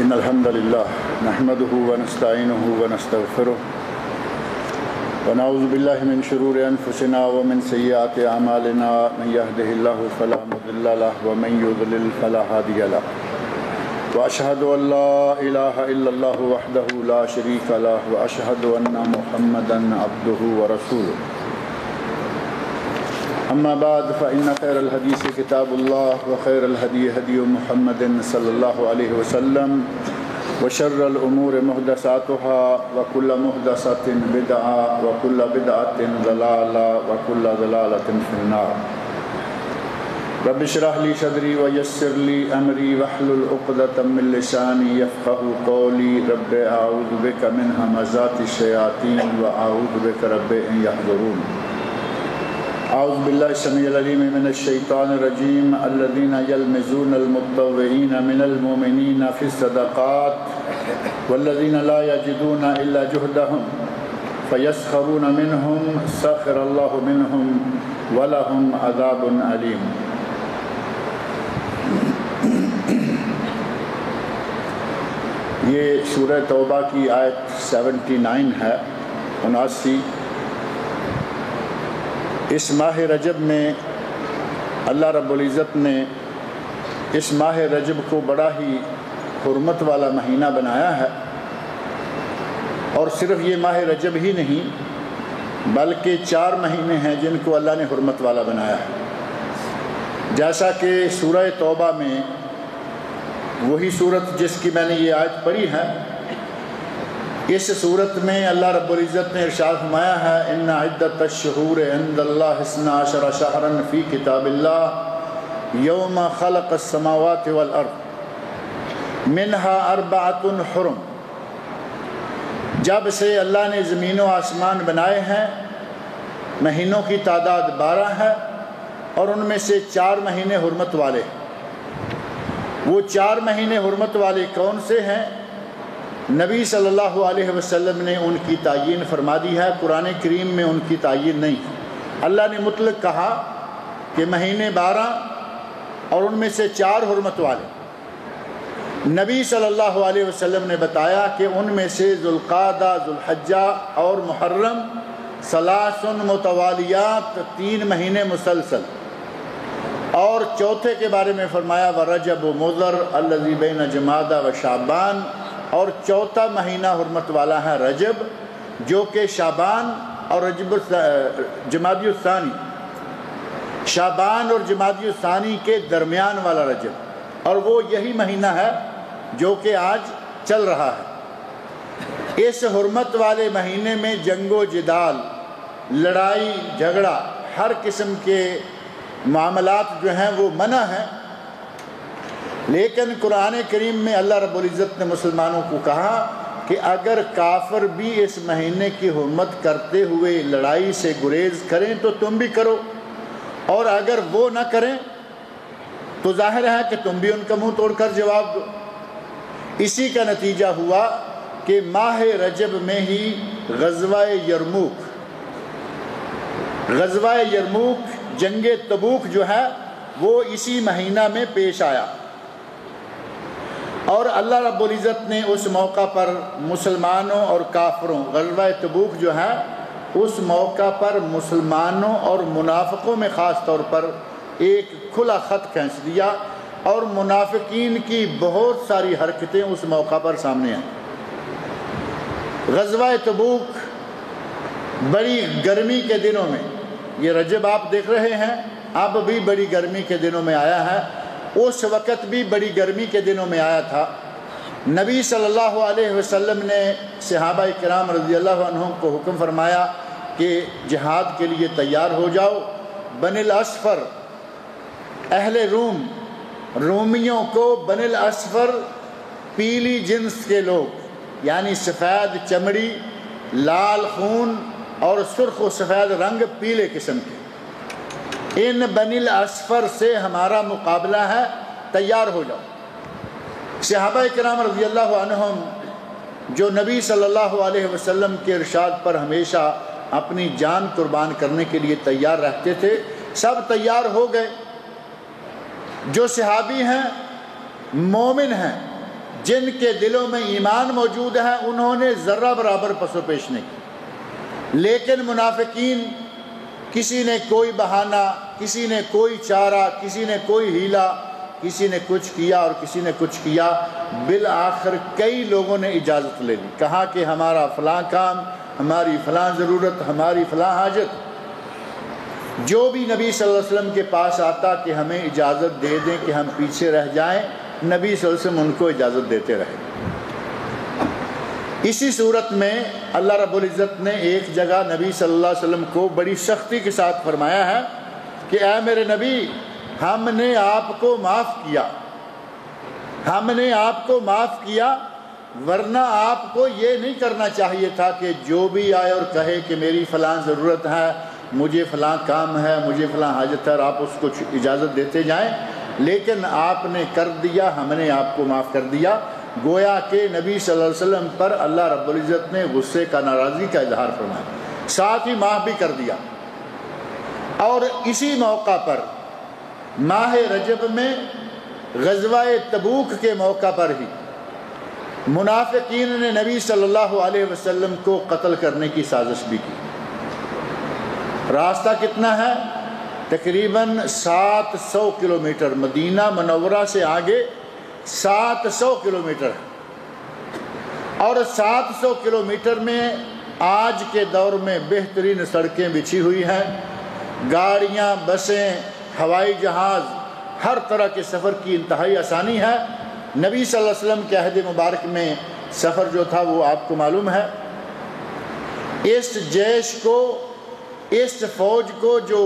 إن الحمد لله نحمده ونستعينه ونستغفره ونعوذ بالله من شرور أنفسنا ومن سيئات أعمالنا من يهده الله فلا مضل له ومن يضلل فلا هادي له وأشهد أن لا إله إلا الله وحده لا شريك له وأشهد أن محمدا عبده ورسوله أما بعد فإن خير الحديث كتاب الله وخير الهدي هدي محمد صلى الله عليه وسلم وشر الأمور محدثاتها وكل محدثة بدعة وكل بدعة ضلالة وكل ضلالة في النار رب اشرح لي صدري ويسر لي أمري واحلل عقدة من لساني يفقهوا قولي رب أعوذ بك من همزات الشياطين وأعوذ بك رب أن يحضرون أعوذ بالله السميع العليم من الشيطان الرجيم الذين يلمزون المتطوعين من المؤمنين في الصدقات والذين لا يجدون إلا جهدهم فيسخرون منهم سخر الله منهم ولهم عذاب أليم. یہ سورہ توبہ کی آیت 79 ہے 79. اس ماہ رجب میں اللہ رب العزت نے اس ماہ رجب کو بڑا ہی حرمت والا مہینہ بنایا ہے، اور صرف یہ ماہ رجب ہی نہیں بلکہ 4 مہینے ہیں جن کو اللہ نے حرمت والا بنایا ہے. جیسا کہ سورہ توبہ میں وہی صورت جس کی میں نے یہ آیت پڑھی ہے، اس صورت میں اللہ رب العزت نے ارشاد فرمایا ہے ان عدت الشہور عند اللہ 12 شہرا فی کتاب اللہ یوم خلق السماوات والارض منہا 4 حرم. جب سے اللہ نے زمین و آسمان بنائے ہیں مہینوں کی تعداد 12 ہے اور ان میں سے 4 مہینے حرمت والے. وہ 4 مہینے حرمت والے کون سے ہیں؟ نبی صلی اللہ علیہ وسلم نے ان کی تعیین فرما دی ہے، قرآن کریم میں ان کی تعیین نہیں. اللہ نے مطلق کہا کہ مہینے 12 اور ان میں سے 4 حرمت والے. نبی صلی اللہ علیہ وسلم نے بتایا کہ ان میں سے ذوالقعدہ، ذوالحجہ اور محرم 3 متوالیات 3 مہینے مسلسل. اور چوتھے کے بارے میں فرمایا وَرَجَبُ مُضَر الَّذِي بَيْنَ جَمَادَ وَشَعْبَانَ، اور چوتھا مہینہ حرمت والا ہے رجب جو کہ شعبان اور جمادی الثانی، شعبان اور جمادی الثانی کے درمیان والا رجب، اور وہ یہی مہینہ ہے جو کہ آج چل رہا ہے. اس حرمت والے مہینے میں جنگ و جدال، لڑائی جھگڑا، ہر قسم کے معاملات جو ہیں وہ منع ہیں. لیکن قرآن کریم میں اللہ رب العزت نے مسلمانوں کو کہا کہ اگر کافر بھی اس مہینے کی حرمت کرتے ہوئے لڑائی سے گریز کریں تو تم بھی کرو، اور اگر وہ نہ کریں تو ظاہر ہے کہ تم بھی ان کا منہ توڑ کر جواب دو. اسی کا نتیجہ ہوا کہ ماہ رجب میں ہی غزوہ یرموک جنگ تبوک جو ہے وہ اسی مہینہ میں پیش آیا، اور اللہ رب العزت نے اس موقع پر مسلمانوں اور کافروں، غزوہ تبوک جو ہے اس موقع پر مسلمانوں اور منافقوں میں خاص طور پر ایک کھلا خط کھینچ دیا، اور منافقین کی بہت ساری حرکتیں اس موقع پر سامنے آئیں. غزوہ تبوک بڑی گرمی کے دنوں میں، یہ رجب آپ دیکھ رہے ہیں اب بھی بڑی گرمی کے دنوں میں آیا ہے، اس وقت بھی بڑی گرمی کے دنوں میں آیا تھا. نبی صلی اللہ علیہ وسلم نے صحابہ کرام رضی اللہ عنہم کو حکم فرمایا کہ جہاد کے لیے تیار ہو جاؤ. بنی الاصفر، اہل رومیوں کو بنی الاصفر پیلی جنس کے لوگ، یعنی سفید چمڑی، لال خون اور سرخ و سفید رنگ پیلے قسم کے، ان بنی الاصفر سے ہمارا مقابلہ ہے، تیار ہو جاؤ. صحابہ کرام رضی اللہ عنہم جو نبی صلی اللہ علیہ وسلم کے ارشاد پر ہمیشہ اپنی جان قربان کرنے کے لیے تیار رہتے تھے، سب تیار ہو گئے. جو صحابی ہیں، مومن ہیں، جن کے دلوں میں ایمان موجود ہے انہوں نے ذرہ برابر پس و پیش نہیں کی، لیکن منافقین کسی نے کوئی بہانہ، کسی نے کوئی چارہ، کسی نے کوئی ہیلا، کسی نے کچھ کیا اور کسی نے کچھ کیا، بالآخر کئی لوگوں نے اجازت لے لی، کہا کہ ہمارا فلاں کام، ہماری فلاں ضرورت، ہماری فلاں حاجت، جو بھی نبی صلی اللہ علیہ وسلم کے پاس آتا کہ ہمیں اجازت دے دیں کہ ہم پیچھے رہ جائیں، نبی صلی اللہ علیہ وسلم ان کو اجازت دیتے رہے۔ اسی صورت میں اللہ رب العزت نے ایک جگہ نبی صلی اللہ علیہ وسلم کو بڑی سختی کے ساتھ فرمایا ہے کہ اے میرے نبی، ہم نے آپ کو معاف کیا، ہم نے آپ کو معاف کیا، ورنہ آپ کو یہ نہیں کرنا چاہیے تھا کہ جو بھی آئے اور کہے کہ میری فلاں ضرورت ہے، مجھے فلاں کام ہے، مجھے فلاں حاجت ہے، اور آپ اس کو اجازت دیتے جائیں، لیکن آپ نے کر دیا، ہم نے آپ کو معاف کر دیا۔ گویا کہ نبی صلی اللہ علیہ وسلم پر اللہ رب العزت نے غصے کا، ناراضگی کا اظہار فرمایا، ساتھ ہی معاف بھی کر دیا۔ اور اسی موقع پر ماہ رجب میں غزوہ تبوک کے موقع پر ہی منافقین نے نبی صلی اللہ علیہ وسلم کو قتل کرنے کی سازش بھی کی۔ راستہ کتنا ہے؟ تقریباً 700 کلومیٹر، مدینہ منورہ سے آگے 700 کلومیٹر ہے، اور 700 کلومیٹر میں آج کے دور میں بہترین سڑکیں بچھی ہوئی ہیں، گاڑیاں، بسیں، ہوائی جہاز، ہر طرح کے سفر کی انتہائی آسانی ہے۔ نبی صلی اللہ علیہ وسلم کے عہد مبارک میں سفر جو تھا وہ آپ کو معلوم ہے۔ اس جیش کو، اس فوج کو جو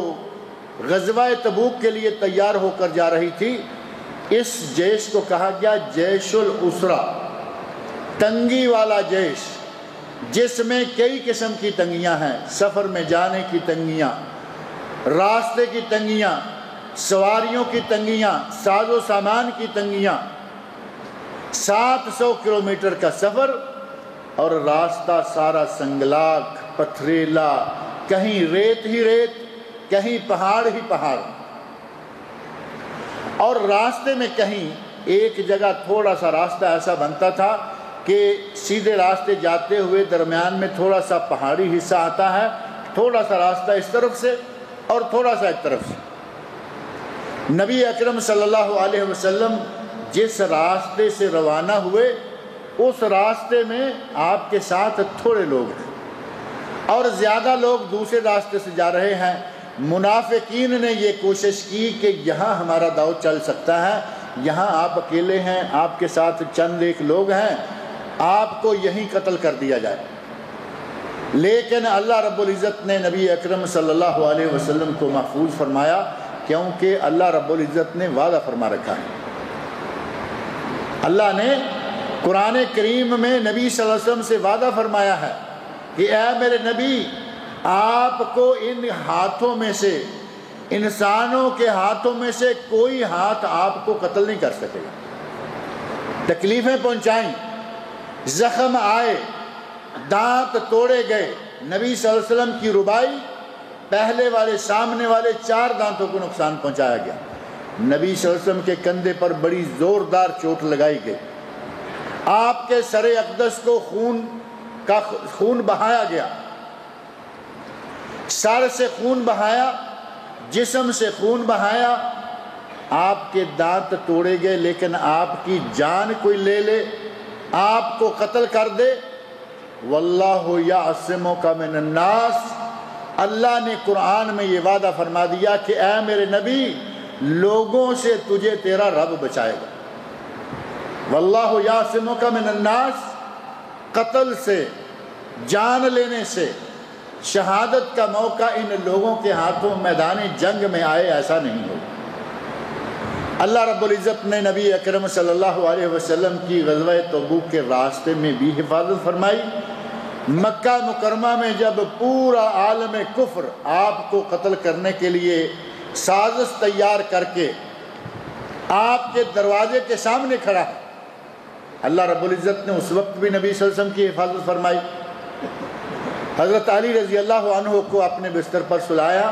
غزوہ تبوک کے لیے تیار ہو کر جا رہی تھی، اس جیش کو کہا گیا جیش الاسرہ، تنگی والا جیش، جس میں کئی قسم کی تنگیاں ہیں، سفر میں جانے کی تنگیاں، راستے کی تنگیاں، سواریوں کی تنگیاں، ساز و سامان کی تنگیاں، 700 کلومیٹر کا سفر، اور راستہ سارا سنگلاخ، پتھریلا، کہیں ریت ہی ریت، کہیں پہاڑ ہی پہاڑ، اور راستے میں کہیں ایک جگہ تھوڑا سا راستہ ایسا بنتا تھا کہ سیدھے راستے جاتے ہوئے درمیان میں تھوڑا سا پہاڑی حصہ آتا ہے، تھوڑا سا راستہ اس طرف سے اور تھوڑا سا ایک طرف سے۔ نبی اکرم صلی اللہ علیہ وسلم جس راستے سے روانہ ہوئے، اس راستے میں آپ کے ساتھ تھوڑے لوگ ہیں اور زیادہ لوگ دوسرے راستے سے جا رہے ہیں۔ منافقین نے یہ کوشش کی کہ یہاں ہمارا داؤ چل سکتا ہے، یہاں آپ اکیلے ہیں، آپ کے ساتھ چند ایک لوگ ہیں، آپ کو یہیں قتل کر دیا جائے، لیکن اللہ رب العزت نے نبی اکرم صلی اللہ علیہ وسلم کو محفوظ فرمایا، کیونکہ اللہ رب العزت نے وعدہ فرما رکھا ہے۔ اللہ نے قرآن کریم میں نبی صلی اللہ علیہ وسلم سے وعدہ فرمایا ہے کہ اے میرے نبی، آپ کو ان ہاتھوں میں سے، انسانوں کے ہاتھوں میں سے کوئی ہاتھ آپ کو قتل نہیں کر سکے گا۔ تکلیفیں پہنچائیں، زخم آئے، دانت توڑے گئے، نبی صلی اللہ علیہ وسلم کی ربائی، پہلے والے سامنے والے 4 دانتوں کو نقصان پہنچایا گیا، نبی صلی اللہ علیہ وسلم کے کندھے پر بڑی زوردار چوٹ لگائی گئی، آپ کے سر اقدس کو خون بہایا گیا، سر سے خون بہایا، جسم سے خون بہایا، آپ کے دانت توڑے گئے، لیکن آپ کی جان کوئی لے لے، آپ کو قتل کر دے، واللہ یعصمک من الناس، اللہ نے قرآن میں یہ وعدہ فرما دیا کہ اے میرے نبی، لوگوں سے تجھے تیرا رب بچائے گا۔ واللہ یعصمک من الناس، قتل سے، جان لینے سے، شہادت کا موقع ان لوگوں کے ہاتھوں میدان جنگ میں آئے، ایسا نہیں ہو۔ اللہ رب العزت نے نبی اکرم صلی اللہ علیہ وسلم کی غزوہ تبوک کے راستے میں بھی حفاظت فرمائی۔ مکہ مکرمہ میں جب پورا عالم کفر آپ کو قتل کرنے کے لیے سازش تیار کر کے آپ کے دروازے کے سامنے کھڑا ہے، اللہ رب العزت نے اس وقت بھی نبی صلی اللہ علیہ وسلم کی حفاظت فرمائی۔ حضرت علی رضی اللہ عنہ کو اپنے بستر پر سلایا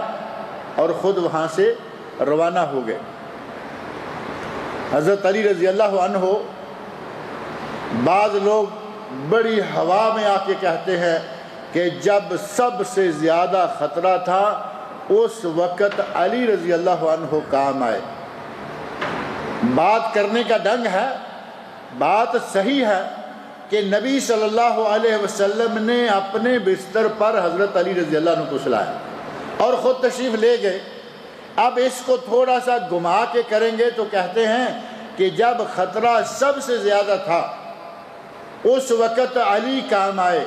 اور خود وہاں سے روانہ ہو گئے۔ حضرت علی رضی اللہ عنہ بعض لوگ بڑی ہوا میں آ کے کہتے ہیں کہ جب سب سے زیادہ خطرہ تھا اس وقت علی رضی اللہ عنہ کام آئے۔ بات کرنے کا ڈھنگ ہے، بات صحیح ہے کہ نبی صلی اللہ علیہ وسلم نے اپنے بستر پر حضرت علی رضی اللہ عنہ کو سلایا اور خود تشریف لے گئے۔ اب اس کو تھوڑا سا گھما کے کریں گے تو کہتے ہیں کہ جب خطرہ سب سے زیادہ تھا اس وقت علی کام آئے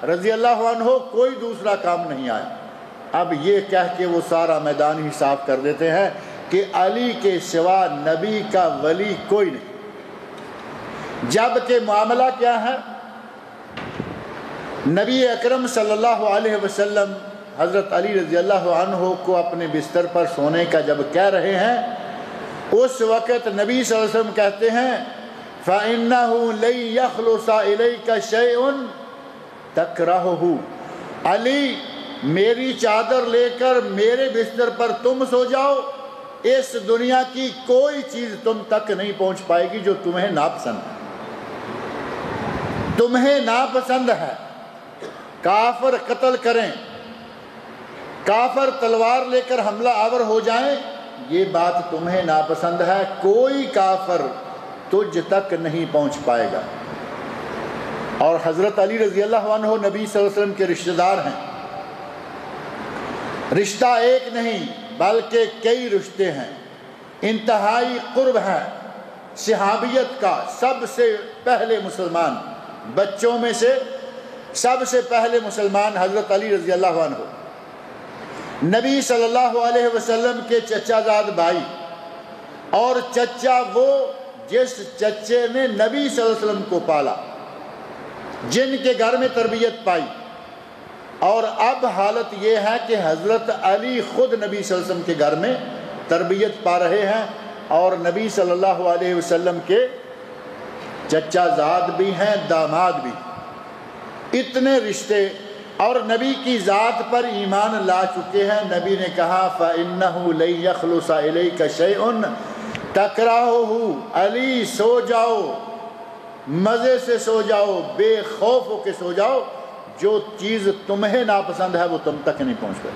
رضی اللہ عنہ، کوئی دوسرا کام نہیں آیا۔ اب یہ کہہ کے وہ سارا میدان ہی صاف کر دیتے ہیں کہ علی کے سوا نبی کا ولی کوئی نہیں۔ جبکہ معاملہ کیا ہے؟ نبی اکرم صلی اللہ علیہ وسلم حضرت علی رضی اللہ عنہ کو اپنے بستر پر سونے کا جب کہہ رہے ہیں، اس وقت نبی صلی اللہ علیہ وسلم کہتے ہیں فَإِنَّهُ لَن يَخْلُصَ إِلَيْكَ شَيْءٌ تَكْرَهُهُ، علی میری چادر لے کر میرے بستر پر تم سو جاؤ، اس دنیا کی کوئی چیز تم تک نہیں پہنچ پائے گی جو تمہیں ناپسند ہے، تمہیں ناپسند ہے۔ کافر قتل کریں، کافر تلوار لے کر حملہ آور ہو جائیں، یہ بات تمہیں ناپسند ہے، کوئی کافر تجھ تک نہیں پہنچ پائے گا۔ اور حضرت علی رضی اللہ عنہ نبی صلی اللہ علیہ وسلم کے رشتہ دار ہیں، رشتہ ایک نہیں بلکہ کئی رشتے ہیں، انتہائی قرب ہے صحابیت کا۔ سب سے پہلے مسلمان، بچوں میں سے سب سے پہلے مسلمان حضرت علی رضی اللہ عنہ، نبی صلی اللہ علیہ وسلم کے چچا زاد بھائی، اور چچا وہ جس چچے نے نبی صلی اللہ علیہ وسلم کو پالا، جن کے گھر میں تربیت پائی۔ اور اب حالت یہ ہے کہ حضرت علی خود نبی صلی اللہ علیہ وسلم کے گھر میں تربیت پا رہے ہیں اور نبی صلی اللہ علیہ وسلم کے چچا زاد بھی ہیں، داماد بھی، اتنے رشتے، اور نبی کی ذات پر ایمان لا چکے ہیں۔ نبی نے کہا فَإِنَّهُ لَن يَخْلُصَ إِلَيْكَ شَيْءٌ تَكْرَهُهُ، علی سو جاؤ، مزے سے سو جاؤ، بے خوف ہو کے سو جاؤ، جو چیز تمہیں ناپسند ہے وہ تم تک نہیں پہنچ پائے۔